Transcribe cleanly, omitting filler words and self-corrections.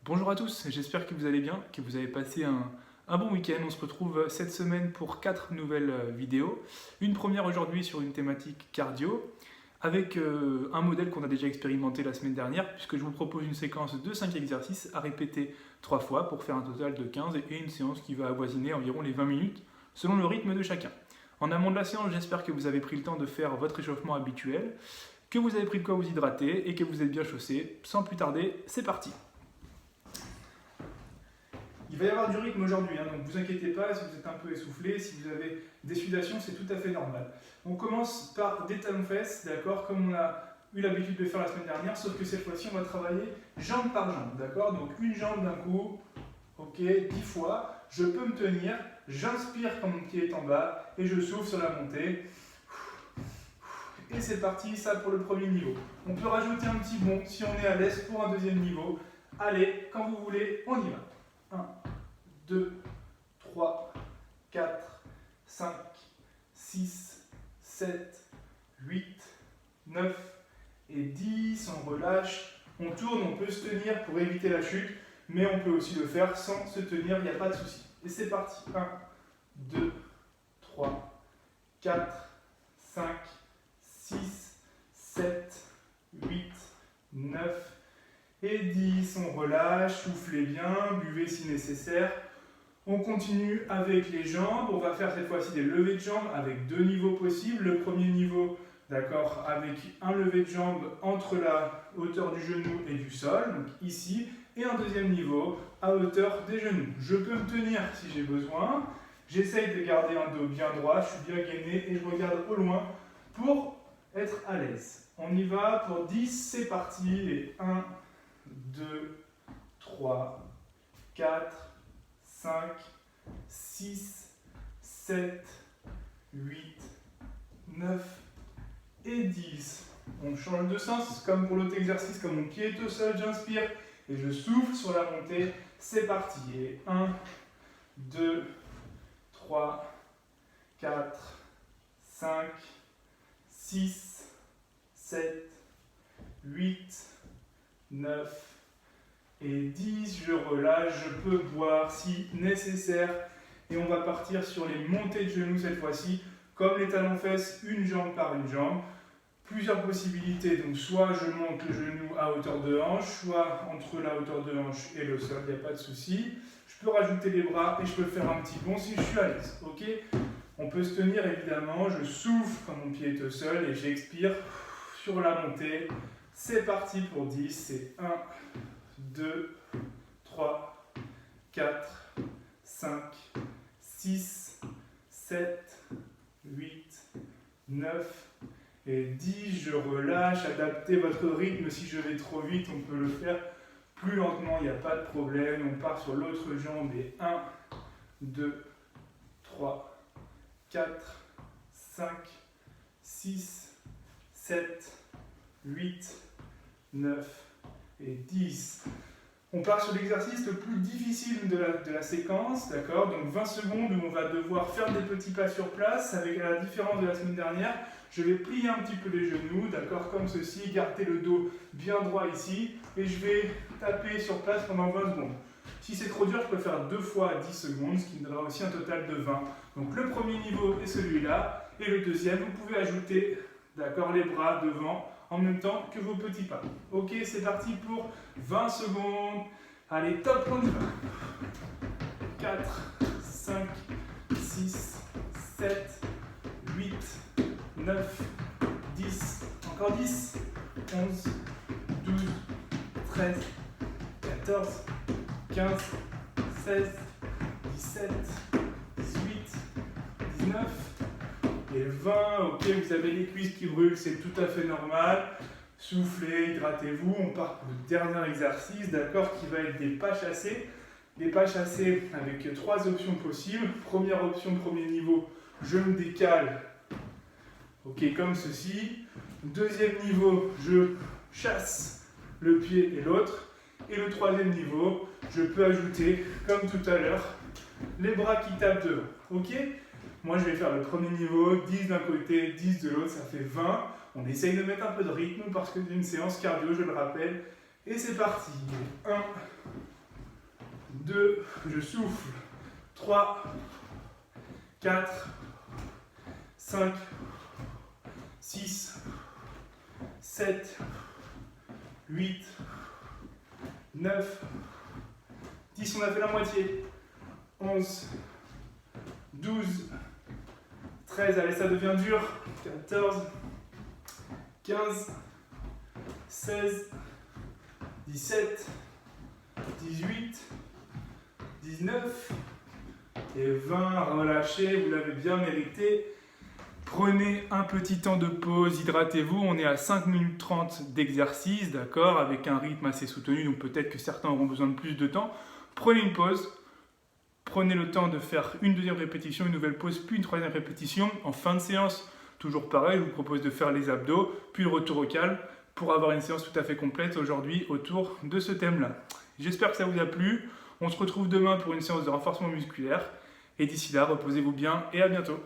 Bonjour à tous, j'espère que vous allez bien, que vous avez passé un bon week-end. On se retrouve cette semaine pour 4 nouvelles vidéos. Une première aujourd'hui sur une thématique cardio, avec un modèle qu'on a déjà expérimenté la semaine dernière, puisque je vous propose une séquence de 5 exercices à répéter 3 fois pour faire un total de 15 et une séance qui va avoisiner environ les 20 minutes, selon le rythme de chacun. En amont de la séance, j'espère que vous avez pris le temps de faire votre échauffement habituel, que vous avez pris de quoi vous hydrater et que vous êtes bien chaussés. Sans plus tarder, c'est parti! Il va y avoir du rythme aujourd'hui, donc vous inquiétez pas si vous êtes un peu essoufflé, si vous avez des sudations, c'est tout à fait normal. On commence par des talons-fesses, d'accord, comme on a eu l'habitude de faire la semaine dernière, sauf que cette fois-ci on va travailler jambe par jambe, d'accord. Donc une jambe d'un coup, ok, 10 fois, je peux me tenir, j'inspire quand mon pied est en bas et je souffle sur la montée. Et c'est parti, ça pour le premier niveau. On peut rajouter un petit bond si on est à l'aise pour un deuxième niveau. Allez, quand vous voulez, on y va. 1, 2, 3, 4, 5, 6, 7, 8, 9 et 10. On relâche, on tourne, on peut se tenir pour éviter la chute, mais on peut aussi le faire sans se tenir, il n'y a pas de souci. Et c'est parti. 1, 2, 3, 4, 5, 6, 7, 8, 9 et 10. On relâche, soufflez bien, buvez si nécessaire. On continue avec les jambes. On va faire cette fois-ci des levées de jambes avec deux niveaux possibles. Le premier niveau, d'accord, avec un levé de jambes entre la hauteur du genou et du sol, donc ici, et un deuxième niveau à hauteur des genoux. Je peux me tenir si j'ai besoin. J'essaye de garder un dos bien droit, je suis bien gainé et je regarde au loin pour être à l'aise. On y va pour 10, c'est parti. Et 1, 2, 3, 4, 5, 6, 7, 8, 9 et 10. On change de sens, comme pour l'autre exercice, comme mon pied est au sol, j'inspire et je souffle sur la montée. C'est parti. Et 1, 2, 3, 4, 5, 6, 7, 8, 9 et 10. Je relâche, je peux boire si nécessaire. Et on va partir sur les montées de genoux cette fois-ci. Comme les talons-fesses, une jambe par une jambe. Plusieurs possibilités, donc soit je monte le genou à hauteur de hanche, soit entre la hauteur de hanche et le sol, il n'y a pas de souci. Je peux rajouter les bras et je peux faire un petit bond si je suis à l'aise. Ok, on peut se tenir évidemment, je souffle quand mon pied est au sol et j'expire sur la montée. C'est parti pour 10, c'est 1, 2, 3, 4, 5, 6, 7, 8, 9 et 10. Je relâche, adaptez votre rythme. Si je vais trop vite, on peut le faire plus lentement, il n'y a pas de problème. On part sur l'autre jambe et 1, 2, 3, 4, 5, 6, 7, 8, 9 et 10. On part sur l'exercice le plus difficile de la séquence, d'accord? Donc 20 secondes où on va devoir faire des petits pas sur place, avec la différence de la semaine dernière. Je vais plier un petit peu les genoux, d'accord, comme ceci, garder le dos bien droit ici, et je vais taper sur place pendant 20 secondes. Si c'est trop dur, je peux faire 2 fois à 10 secondes, ce qui me donnera aussi un total de 20. Donc le premier niveau est celui-là, et le deuxième, vous pouvez ajouter, d'accord, les bras devant, en même temps que vos petits pas. Ok, c'est parti pour 20 secondes. Allez, top, on y va. 4, 5, 6, 7, 8, 9, 10, encore 10, 11, 12, 13, 14, 15, 16, 17, 18, 19 et 20. Ok, vous avez les cuisses qui brûlent, c'est tout à fait normal. Soufflez, hydratez-vous. On part pour le dernier exercice, d'accord, qui va être des pas chassés. Des pas chassés avec 3 options possibles. Première option, premier niveau, je me décale. Ok, comme ceci. Deuxième niveau, je chasse le pied et l'autre. Et le troisième niveau, je peux ajouter, comme tout à l'heure, les bras qui tapent devant. Ok? Moi, je vais faire le premier niveau, 10 d'un côté, 10 de l'autre, ça fait 20. On essaye de mettre un peu de rythme parce que c'est une séance cardio, je le rappelle. Et c'est parti. 1, 2, je souffle. 3, 4, 5, 6, 7, 8, 9, 10, on a fait la moitié. 11, 12, 13, allez, ça devient dur. 14, 15, 16, 17, 18, 19 et 20. Relâchez, vous l'avez bien mérité. Prenez un petit temps de pause, hydratez-vous. On est à 5 minutes 30 d'exercice, d'accord, avec un rythme assez soutenu, donc peut-être que certains auront besoin de plus de temps. Prenez une pause. Prenez le temps de faire une deuxième répétition, une nouvelle pause, puis une troisième répétition. En fin de séance, toujours pareil, je vous propose de faire les abdos, puis le retour au calme pour avoir une séance tout à fait complète aujourd'hui autour de ce thème-là. J'espère que ça vous a plu. On se retrouve demain pour une séance de renforcement musculaire. Et d'ici là, reposez-vous bien et à bientôt.